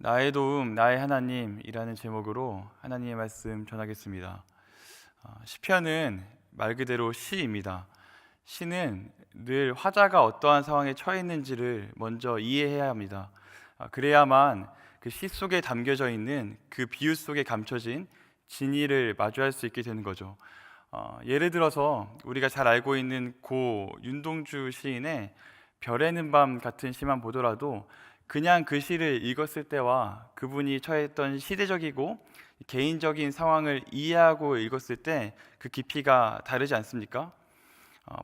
나의 도움, 나의 하나님이라는 제목으로 하나님의 말씀 전하겠습니다. 시편은 말 그대로 시입니다. 시는 늘 화자가 어떠한 상황에 처해 있는지를 먼저 이해해야 합니다. 그래야만 그 시 속에 담겨져 있는 그 비유 속에 감춰진 진리를 마주할 수 있게 되는 거죠. 예를 들어서 우리가 잘 알고 있는 고 윤동주 시인의 별에는 밤 같은 시만 보더라도 그냥 그 시를 읽었을 때와 그분이 처했던 시대적이고 개인적인 상황을 이해하고 읽었을 때 그 깊이가 다르지 않습니까?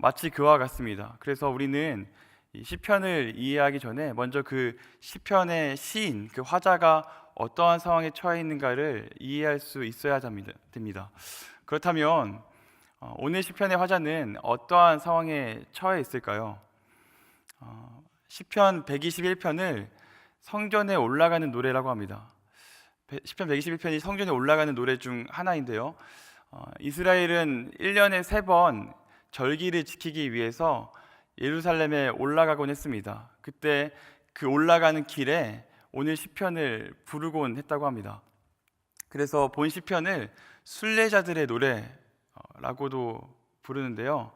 마치 그와 같습니다. 그래서 우리는 이 시편을 이해하기 전에 먼저 그 시편의 시인, 그 화자가 어떠한 상황에 처해 있는가를 이해할 수 있어야 됩니다. 그렇다면 오늘 시편의 화자는 어떠한 상황에 처해 있을까요? 시편 121편을 성전에 올라가는 노래라고 합니다. 시편 121편이 성전에 올라가는 노래 중 하나인데요. 이스라엘은 1년에 3번 절기를 지키기 위해서 예루살렘에 올라가곤 했습니다. 그때 그 올라가는 길에 오늘 시편을 부르곤 했다고 합니다. 그래서 본 시편을 순례자들의 노래라고도 부르는데요.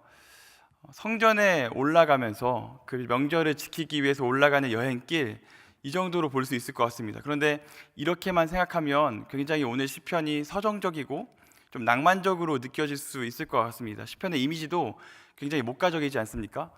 성전에 올라가면서 그 명절을 지키기 위해서 올라가는 여행길, 이 정도로 볼 수 있을 것 같습니다. 그런데 이렇게만 생각하면 굉장히 오늘 시편이 서정적이고 좀 낭만적으로 느껴질 수 있을 것 같습니다. 시편의 이미지도 굉장히 목가적이지 않습니까?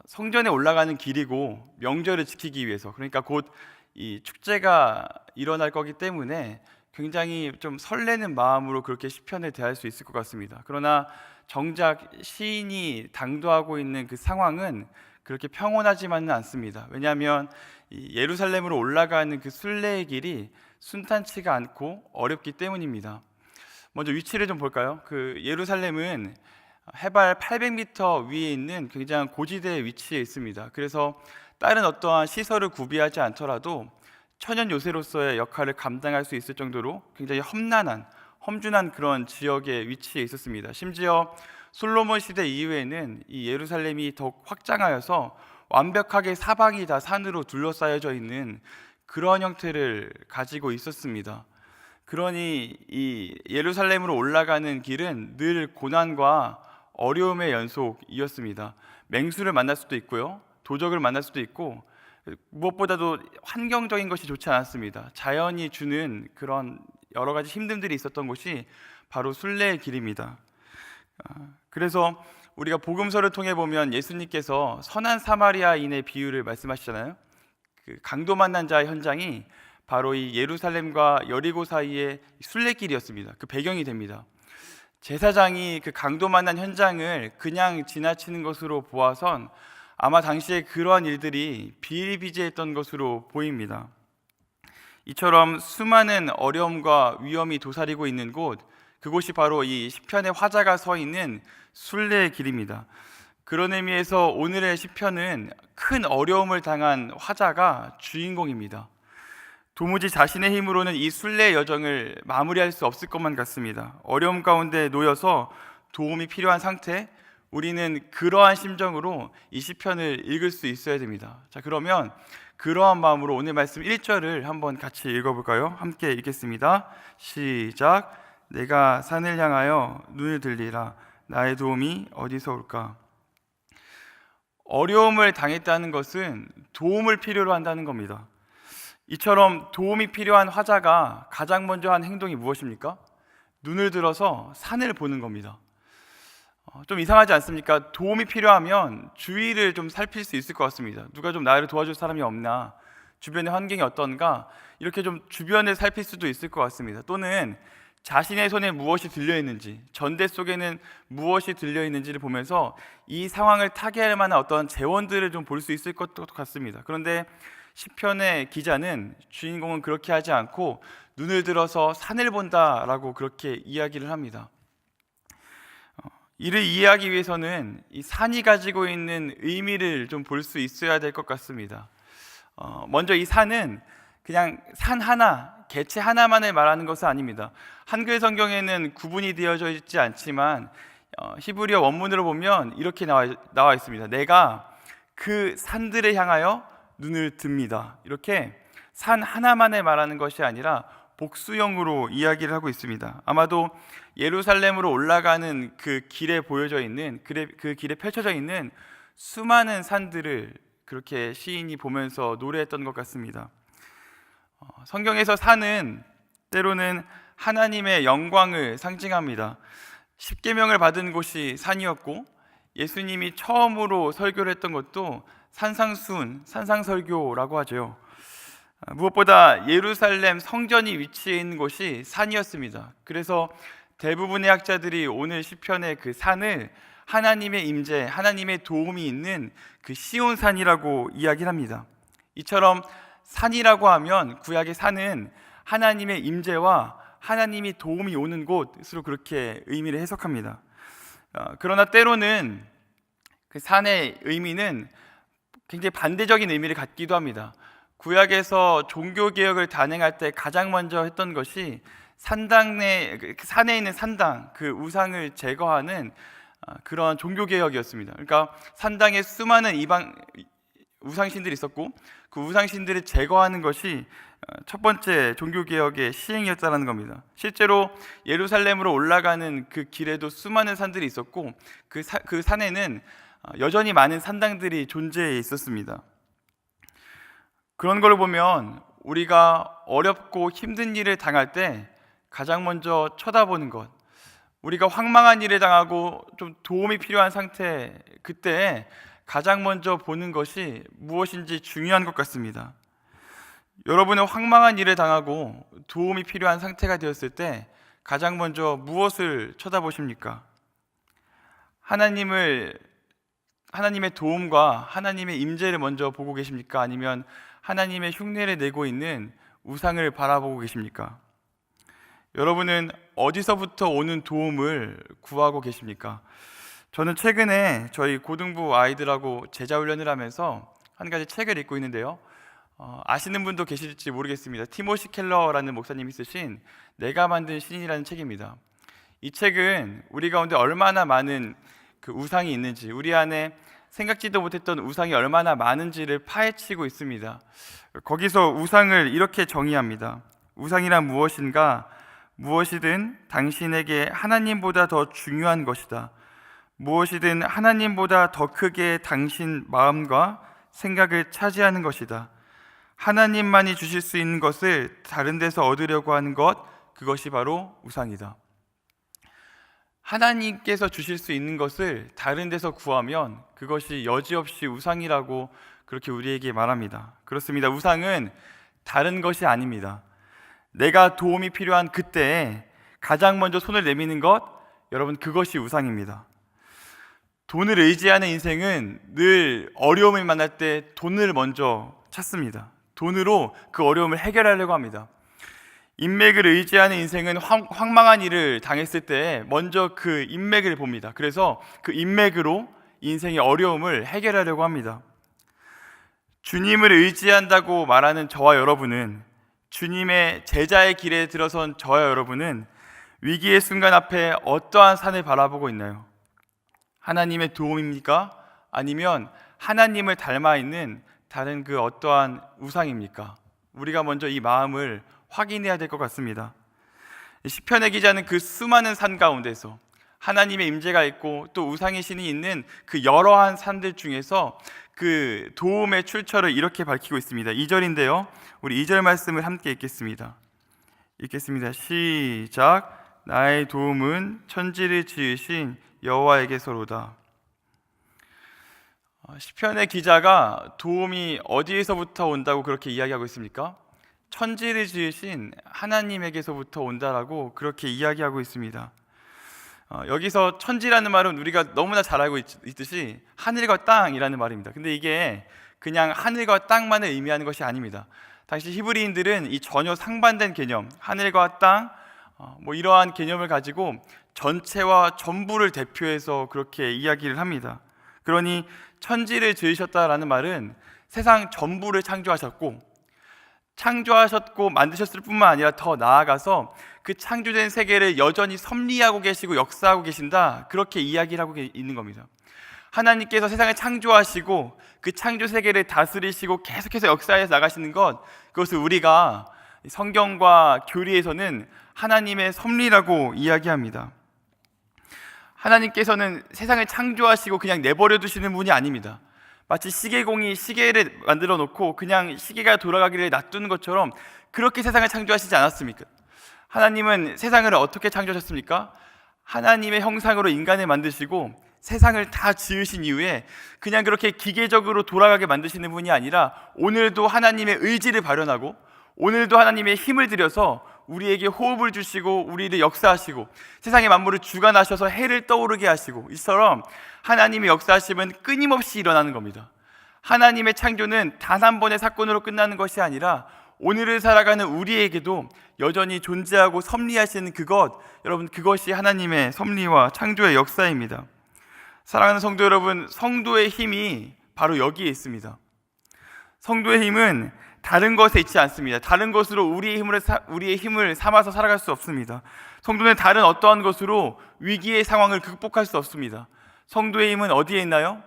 성전에 올라가는 길이고 명절을 지키기 위해서, 그러니까 곧 이 축제가 일어날 거기 때문에 굉장히 좀 설레는 마음으로 그렇게 시편을 대할 수 있을 것 같습니다. 그러나 정작 시인이 당도하고 있는 그 상황은 그렇게 평온하지만은 않습니다. 왜냐하면 이 예루살렘으로 올라가는 그 순례의 길이 순탄치가 않고 어렵기 때문입니다. 먼저 위치를 좀 볼까요? 그 예루살렘은 해발 800m 위에 있는 굉장히 고지대에 위치해 있습니다. 그래서 다른 어떠한 시설을 구비하지 않더라도 천연 요새로서의 역할을 감당할 수 있을 정도로 굉장히 험준한 그런 지역에 위치해 있었습니다. 심지어 솔로몬 시대 이후에는 이 예루살렘이 더욱 확장하여서 완벽하게 사방이 다 산으로 둘러싸여져 있는 그런 형태를 가지고 있었습니다. 그러니 이 예루살렘으로 올라가는 길은 늘 고난과 어려움의 연속이었습니다. 맹수를 만날 수도 있고요, 도적을 만날 수도 있고, 무엇보다도 환경적인 것이 좋지 않았습니다. 자연이 주는 그런 여러 가지 힘듦들이 있었던 곳이 바로 순례의 길입니다. 그래서 우리가 복음서를 통해 보면 예수님께서 선한 사마리아인의 비유를 말씀하시잖아요. 그 강도 만난 자의 현장이 바로 이 예루살렘과 여리고 사이의 순례길이었습니다. 그 배경이 됩니다. 제사장이 그 강도 만난 현장을 그냥 지나치는 것으로 보아선 아마 당시에 그러한 일들이 비일비재했던 것으로 보입니다. 이처럼 수많은 어려움과 위험이 도사리고 있는 곳, 그곳이 바로 이 시편의 화자가 서 있는 순례의 길입니다. 그런 의미에서 오늘의 시편은 큰 어려움을 당한 화자가 주인공입니다. 도무지 자신의 힘으로는 이 순례의 여정을 마무리할 수 없을 것만 같습니다. 어려움 가운데 놓여서 도움이 필요한 상태, 우리는 그러한 심정으로 이 시편을 읽을 수 있어야 됩니다. 자, 그러면 그러한 마음으로 오늘 말씀 1절을 한번 같이 읽어볼까요? 함께 읽겠습니다. 시작. 내가 산을 향하여 눈을 들리라. 나의 도움이 어디서 올까? 어려움을 당했다는 것은 도움을 필요로 한다는 겁니다. 이처럼 도움이 필요한 화자가 가장 먼저 한 행동이 무엇입니까? 눈을 들어서 산을 보는 겁니다. 좀 이상하지 않습니까? 도움이 필요하면 주위를 좀 살필 수 있을 것 같습니다. 누가 좀 나를 도와줄 사람이 없나? 주변의 환경이 어떤가? 이렇게 좀 주변을 살필 수도 있을 것 같습니다. 또는 자신의 손에 무엇이 들려있는지, 전대 속에는 무엇이 들려있는지를 보면서 이 상황을 타개할 만한 어떤 재원들을 좀 볼 수 있을 것 같습니다. 그런데 시편의 기자는, 주인공은 그렇게 하지 않고 눈을 들어서 산을 본다라고 그렇게 이야기를 합니다. 이를 이해하기 위해서는 이 산이 가지고 있는 의미를 좀 볼 수 있어야 될 것 같습니다. 먼저 이 산은 그냥 산 하나, 개체 하나만을 말하는 것은 아닙니다. 한글 성경에는 구분이 되어져 있지 않지만 히브리어 원문으로 보면 이렇게 나와 있습니다. 내가 그 산들을 향하여 눈을 듭니다. 이렇게 산 하나만을 말하는 것이 아니라 복수형으로 이야기를 하고 있습니다. 아마도 예루살렘으로 올라가는 그 길에 보여져 있는 그 길에 펼쳐져 있는 수많은 산들을 그렇게 시인이 보면서 노래했던 것 같습니다. 성경에서 산은 때로는 하나님의 영광을 상징합니다. 십계명을 받은 곳이 산이었고 예수님이 처음으로 설교를 했던 것도 산상수훈, 산상설교라고 하죠. 무엇보다 예루살렘 성전이 위치해 있는 곳이 산이었습니다. 그래서 대부분의 학자들이 오늘 시편의 그 산을 하나님의 임재, 하나님의 도움이 있는 그 시온산이라고 이야기를 합니다. 이처럼 산이라고 하면 구약의 산은 하나님의 임재와 하나님이 도움이 오는 곳으로 그렇게 의미를 해석합니다. 그러나 때로는 그 산의 의미는 굉장히 반대적인 의미를 갖기도 합니다. 구약에서 종교개혁을 단행할 때 가장 먼저 했던 것이 산에 있는 산당, 그 우상을 제거하는 그런 종교개혁이었습니다. 그러니까 산당에 수많은 이방 우상신들이 있었고 그 우상신들을 제거하는 것이 첫 번째 종교개혁의 시행이었다는 겁니다. 실제로 예루살렘으로 올라가는 그 길에도 수많은 산들이 있었고 그 산에는 여전히 많은 산당들이 존재해 있었습니다. 그런 걸 보면 우리가 어렵고 힘든 일을 당할 때 가장 먼저 쳐다보는 것, 우리가 황망한 일을 당하고 좀 도움이 필요한 상태, 그때 가장 먼저 보는 것이 무엇인지 중요한 것 같습니다. 여러분은 황망한 일을 당하고 도움이 필요한 상태가 되었을 때 가장 먼저 무엇을 쳐다보십니까? 하나님의 도움과 하나님의 임재를 먼저 보고 계십니까? 아니면 하나님의 흉내를 내고 있는 우상을 바라보고 계십니까? 여러분은 어디서부터 오는 도움을 구하고 계십니까? 저는 최근에 저희 고등부 아이들하고 제자훈련을 하면서 한 가지 책을 읽고 있는데요. 아시는 분도 계실지 모르겠습니다. 티모시 켈러라는 목사님이 쓰신 내가 만든 신이라는 책입니다. 이 책은 우리 가운데 얼마나 많은 그 우상이 있는지, 우리 안에 생각지도 못했던 우상이 얼마나 많은지를 파헤치고 있습니다. 거기서 우상을 이렇게 정의합니다. 우상이란 무엇인가? 무엇이든 당신에게 하나님보다 더 중요한 것이다. 무엇이든 하나님보다 더 크게 당신 마음과 생각을 차지하는 것이다. 하나님만이 주실 수 있는 것을 다른 데서 얻으려고 하는 것, 그것이 바로 우상이다. 하나님께서 주실 수 있는 것을 다른 데서 구하면 그것이 여지없이 우상이라고 그렇게 우리에게 말합니다. 그렇습니다. 우상은 다른 것이 아닙니다. 내가 도움이 필요한 그때에 가장 먼저 손을 내미는 것, 여러분, 그것이 우상입니다. 돈을 의지하는 인생은 늘 어려움을 만날 때 돈을 먼저 찾습니다. 돈으로 그 어려움을 해결하려고 합니다. 인맥을 의지하는 인생은 황망한 일을 당했을 때 먼저 그 인맥을 봅니다. 그래서 그 인맥으로 인생의 어려움을 해결하려고 합니다. 주님을 의지한다고 말하는 저와 여러분은, 주님의 제자의 길에 들어선 저와 여러분은 위기의 순간 앞에 어떠한 산을 바라보고 있나요? 하나님의 도움입니까? 아니면 하나님을 닮아 있는 다른 그 어떠한 우상입니까? 우리가 먼저 이 마음을 확인해야 될 것 같습니다. 시편의 기자는 그 수많은 산 가운데서 하나님의 임재가 있고 또 우상의 신이 있는 그 여러한 산들 중에서 그 도움의 출처를 이렇게 밝히고 있습니다. 2절인데요. 우리 2절 말씀을 함께 읽겠습니다. 시작. 나의 도움은 천지를 지으신 여호와에게서로다. 시편의 기자가 도움이 어디에서부터 온다고 그렇게 이야기하고 있습니까? 천지를 지으신 하나님에게서부터 온다라고 그렇게 이야기하고 있습니다. 여기서 천지라는 말은 우리가 너무나 잘 알고 있듯이 하늘과 땅이라는 말입니다. 근데 이게 그냥 하늘과 땅만을 의미하는 것이 아닙니다. 당시 히브리인들은 이 전혀 상반된 개념, 하늘과 땅, 이러한 개념을 가지고 전체와 전부를 대표해서 그렇게 이야기를 합니다. 그러니 천지를 지으셨다라는 말은 세상 전부를 창조하셨고 만드셨을 뿐만 아니라 더 나아가서 그 창조된 세계를 여전히 섭리하고 계시고 역사하고 계신다, 그렇게 이야기를 하고 있는 겁니다. 하나님께서 세상을 창조하시고 그 창조 세계를 다스리시고 계속해서 역사해 나가시는 것, 그것을 우리가 성경과 교리에서는 하나님의 섭리라고 이야기합니다. 하나님께서는 세상을 창조하시고 그냥 내버려 두시는 분이 아닙니다. 마치 시계공이 시계를 만들어 놓고 그냥 시계가 돌아가기를 놔두는 것처럼 그렇게 세상을 창조하시지 않았습니까? 하나님은 세상을 어떻게 창조하셨습니까? 하나님의 형상으로 인간을 만드시고 세상을 다 지으신 이후에 그냥 그렇게 기계적으로 돌아가게 만드시는 분이 아니라 오늘도 하나님의 의지를 발현하고 오늘도 하나님의 힘을 들여서 우리에게 호흡을 주시고 우리를 역사하시고 세상의 만물을 주관하셔서 해를 떠오르게 하시고, 이처럼 하나님의 역사하심은 끊임없이 일어나는 겁니다. 하나님의 창조는 단 한 번의 사건으로 끝나는 것이 아니라 오늘을 살아가는 우리에게도 여전히 존재하고 섭리하시는 그것, 여러분, 그것이 하나님의 섭리와 창조의 역사입니다. 사랑하는 성도 여러분, 성도의 힘이 바로 여기에 있습니다. 성도의 힘은 다른 것에 있지 않습니다. 다른 것으로 우리의 힘을 삼아서 살아갈 수 없습니다. 성도는 다른 어떠한 것으로 위기의 상황을 극복할 수 없습니다. 성도의 힘은 어디에 있나요?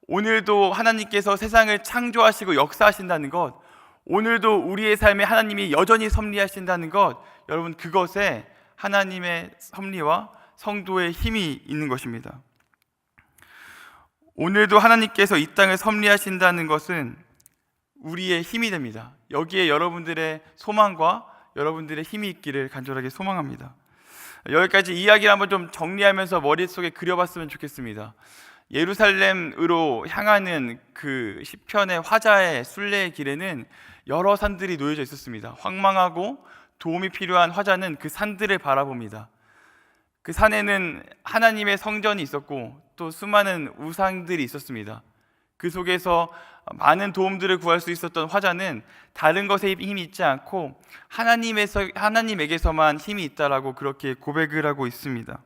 오늘도 하나님께서 세상을 창조하시고 역사하신다는 것, 오늘도 우리의 삶에 하나님이 여전히 섭리하신다는 것, 여러분, 그것에 하나님의 섭리와 성도의 힘이 있는 것입니다. 오늘도 하나님께서 이 땅을 섭리하신다는 것은 우리의 힘이 됩니다. 여기에 여러분들의 소망과 여러분들의 힘이 있기를 간절하게 소망합니다. 여기까지 이야기를 한번 좀 정리하면서 머릿속에 그려봤으면 좋겠습니다. 예루살렘으로 향하는 그 시편의 화자의 순례의 길에는 여러 산들이 놓여져 있었습니다. 황망하고 도움이 필요한 화자는 그 산들을 바라봅니다. 그 산에는 하나님의 성전이 있었고 또 수많은 우상들이 있었습니다. 그 속에서 많은 도움들을 구할 수 있었던 화자는 다른 것에 힘이 있지 않고 하나님에게서만 힘이 있다라고 그렇게 고백을 하고 있습니다.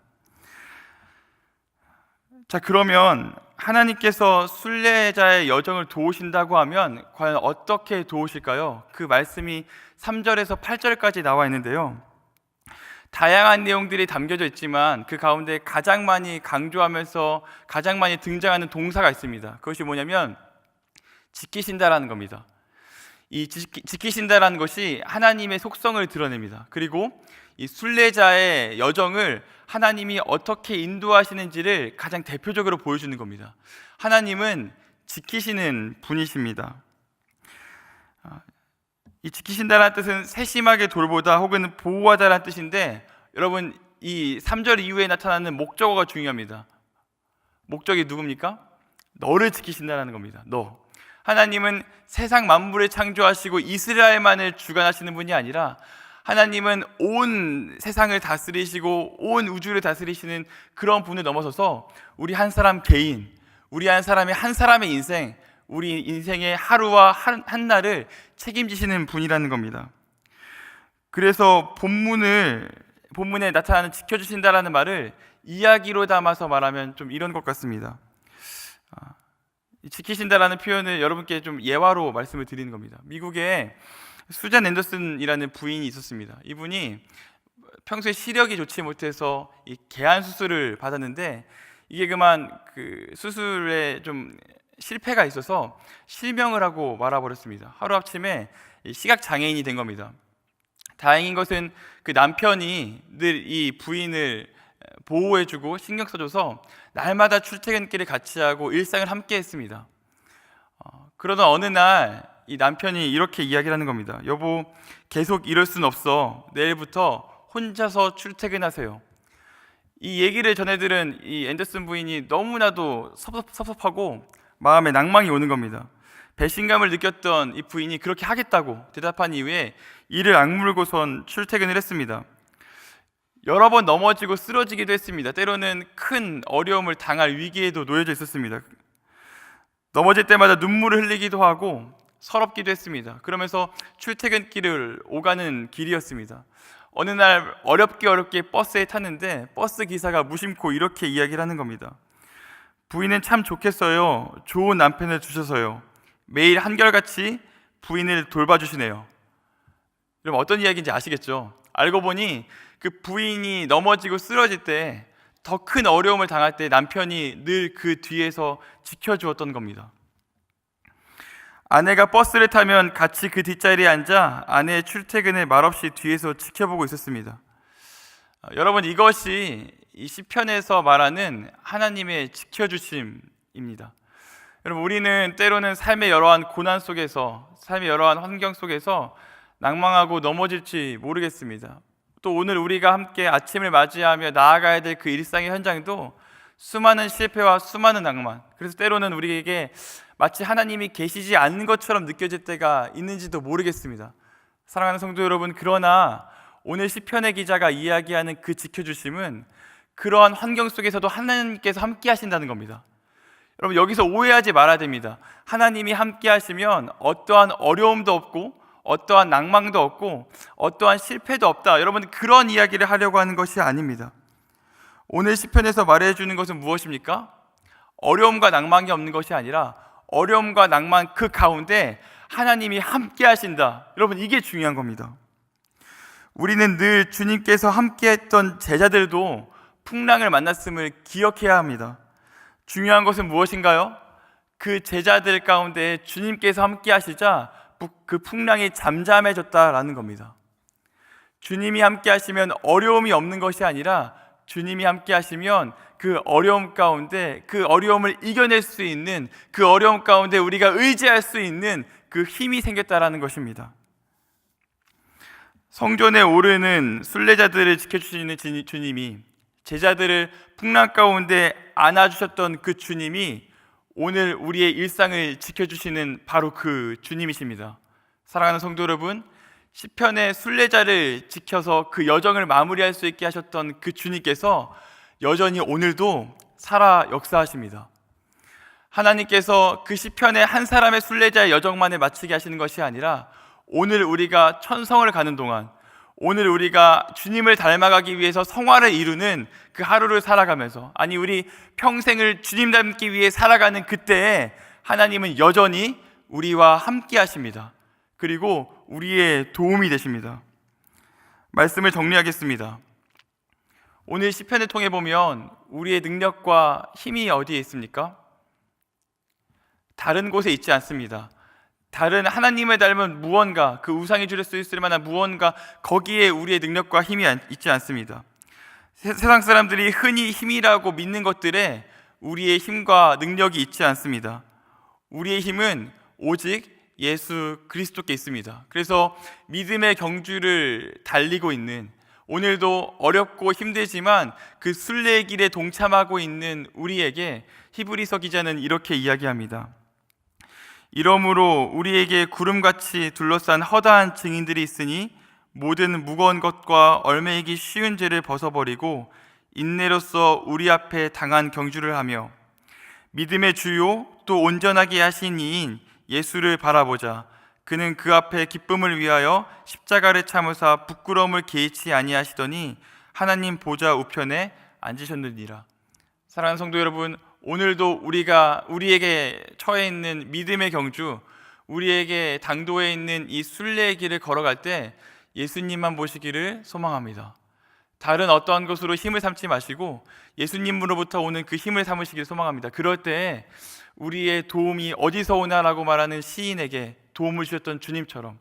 자, 그러면 하나님께서 순례자의 여정을 도우신다고 하면 과연 어떻게 도우실까요? 그 말씀이 3절에서 8절까지 나와 있는데요, 다양한 내용들이 담겨져 있지만 그 가운데 가장 많이 강조하면서 가장 많이 등장하는 동사가 있습니다. 그것이 뭐냐면 지키신다라는 겁니다. 이 지키신다라는 것이 하나님의 속성을 드러냅니다. 그리고 이 순례자의 여정을 하나님이 어떻게 인도하시는지를 가장 대표적으로 보여주는 겁니다. 하나님은 지키시는 분이십니다. 이 지키신다라는 뜻은 세심하게 돌보다 혹은 보호하다라는 뜻인데, 여러분, 이 3절 이후에 나타나는 목적어가 중요합니다. 목적이 누굽니까? 너를 지키신다라는 겁니다. 너. 하나님은 세상 만물을 창조하시고 이스라엘만을 주관하시는 분이 아니라 하나님은 온 세상을 다스리시고 온 우주를 다스리시는 그런 분을 넘어서서 우리 한 사람 개인, 우리 한 사람의 인생, 우리 인생의 하루와 한 날을 책임지시는 분이라는 겁니다. 그래서 본문에 나타나는 지켜주신다라는 말을 이야기로 담아서 말하면 좀 이런 것 같습니다. 지키신다라는 표현을 여러분께 좀 예화로 말씀을 드리는 겁니다. 미국에 수잔 앤더슨이라는 부인이 있었습니다. 이분이 평소에 시력이 좋지 못해서 이 개안 수술을 받았는데 이게 그만 그 수술에 좀 실패가 있어서 실명을 하고 말아버렸습니다. 하루아침에 시각 장애인이 된 겁니다. 다행인 것은 그 남편이 늘 이 부인을 보호해주고 신경 써줘서 날마다 출퇴근길을 같이 하고 일상을 함께 했습니다. 그러던 어느 날 이 남편이 이렇게 이야기를 하는 겁니다. 여보, 계속 이럴 순 없어. 내일부터 혼자서 출퇴근하세요. 이 얘기를 전해들은 이 앤더슨 부인이 너무나도 섭섭하고 마음에 낭망이 오는 겁니다. 배신감을 느꼈던 이 부인이 그렇게 하겠다고 대답한 이후에 이를 악물고선 출퇴근을 했습니다. 여러 번 넘어지고 쓰러지기도 했습니다. 때로는 큰 어려움을 당할 위기에도 놓여져 있었습니다. 넘어질 때마다 눈물을 흘리기도 하고 서럽기도 했습니다. 그러면서 출퇴근길을 오가는 길이었습니다. 어느 날 어렵게 버스에 탔는데 버스 기사가 무심코 이렇게 이야기를 하는 겁니다. 부인은 참 좋겠어요. 좋은 남편을 주셔서요. 매일 한결같이 부인을 돌봐주시네요. 여러분, 어떤 이야기인지 아시겠죠? 알고 보니 그 부인이 넘어지고 쓰러질 때 더 큰 어려움을 당할 때 남편이 늘 그 뒤에서 지켜주었던 겁니다. 아내가 버스를 타면 같이 그 뒷자리에 앉아 아내의 출퇴근을 말없이 뒤에서 지켜보고 있었습니다. 여러분, 이것이 이 시편에서 말하는 하나님의 지켜주심입니다. 여러분, 우리는 때로는 삶의 여러한 고난 속에서, 삶의 여러한 환경 속에서 낭망하고 넘어질지 모르겠습니다. 또 오늘 우리가 함께 아침을 맞이하며 나아가야 될 그 일상의 현장도 수많은 실패와 수많은 낭만, 그래서 때로는 우리에게 마치 하나님이 계시지 않는 것처럼 느껴질 때가 있는지도 모르겠습니다. 사랑하는 성도 여러분, 그러나 오늘 시편의 기자가 이야기하는 그 지켜주심은 그러한 환경 속에서도 하나님께서 함께 하신다는 겁니다. 여러분, 여기서 오해하지 말아야 됩니다. 하나님이 함께 하시면 어떠한 어려움도 없고 어떠한 낭망도 없고 어떠한 실패도 없다, 여러분, 그런 이야기를 하려고 하는 것이 아닙니다. 오늘 시편에서 말해주는 것은 무엇입니까? 어려움과 낭망이 없는 것이 아니라 어려움과 낭만 그 가운데 하나님이 함께 하신다. 여러분, 이게 중요한 겁니다. 우리는 늘 주님께서 함께 했던 제자들도 풍랑을 만났음을 기억해야 합니다. 중요한 것은 무엇인가요? 그 제자들 가운데 주님께서 함께 하시자 그 풍랑이 잠잠해졌다라는 겁니다. 주님이 함께 하시면 어려움이 없는 것이 아니라 주님이 함께 하시면 그 어려움 가운데 그 어려움을 이겨낼 수 있는, 그 어려움 가운데 우리가 의지할 수 있는 그 힘이 생겼다라는 것입니다. 성전에 오르는 순례자들을 지켜주시는 주님이, 제자들을 풍랑 가운데 안아주셨던 그 주님이 오늘 우리의 일상을 지켜주시는 바로 그 주님이십니다. 사랑하는 성도 여러분, 시편의 순례자를 지켜서 그 여정을 마무리할 수 있게 하셨던 그 주님께서 여전히 오늘도 살아 역사하십니다. 하나님께서 그 시편의 한 사람의 순례자의 여정만을 마치게 하시는 것이 아니라 오늘 우리가 천성을 가는 동안, 오늘 우리가 주님을 닮아가기 위해서 성화를 이루는 그 하루를 살아가면서, 아니 우리 평생을 주님 닮기 위해 살아가는 그때에 하나님은 여전히 우리와 함께 하십니다. 그리고 우리의 도움이 되십니다. 말씀을 정리하겠습니다. 오늘 시편을 통해 보면 우리의 능력과 힘이 어디에 있습니까? 다른 곳에 있지 않습니다. 다른 하나님을 닮은 무언가, 그 우상이 주릴 수 있을 만한 무언가, 거기에 우리의 능력과 힘이 있지 않습니다. 세상 사람들이 흔히 힘이라고 믿는 것들에 우리의 힘과 능력이 있지 않습니다. 우리의 힘은 오직 예수 그리스도께 있습니다. 그래서 믿음의 경주를 달리고 있는, 오늘도 어렵고 힘들지만 그 순례의 길에 동참하고 있는 우리에게 히브리서 기자는 이렇게 이야기합니다. 이러므로 우리에게 구름같이 둘러싼 허다한 증인들이 있으니 모든 무거운 것과 얽매이기 쉬운 죄를 벗어버리고 인내로써 우리 앞에 당한 경주를 하며 믿음의 주요 또 온전하게 하신 이인 예수를 바라보자. 그는 그 앞에 기쁨을 위하여 십자가를 참으사 부끄러움을 개의치 아니하시더니 하나님 보좌 우편에 앉으셨느니라. 사랑하는 성도 여러분, 오늘도 우리에게 처해 있는 믿음의 경주, 우리에게 당도해 있는 이 순례의 길을 걸어갈 때 예수님만 보시기를 소망합니다. 다른 어떠한 것으로 힘을 삼지 마시고 예수님으로부터 오는 그 힘을 삼으시기를 소망합니다. 그럴 때 우리의 도움이 어디서 오나라고 말하는 시인에게 도움을 주셨던 주님처럼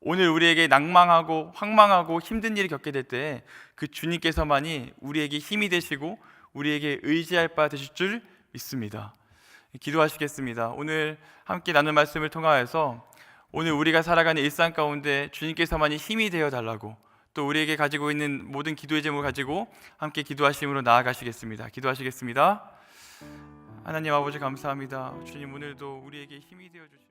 오늘 우리에게 낭망하고 황망하고 힘든 일을 겪게 될 때 그 주님께서만이 우리에게 힘이 되시고 우리에게 의지할 바 되실 줄 믿습니다. 기도하시겠습니다. 오늘 함께 나눈 말씀을 통하여서 오늘 우리가 살아가는 일상 가운데 주님께서만이 힘이 되어 달라고, 또 우리에게 가지고 있는 모든 기도의 제목을 가지고 함께 기도하심으로 나아가시겠습니다. 기도하시겠습니다. 하나님 아버지 감사합니다. 주님, 오늘도 우리에게 힘이 되어 주십니다.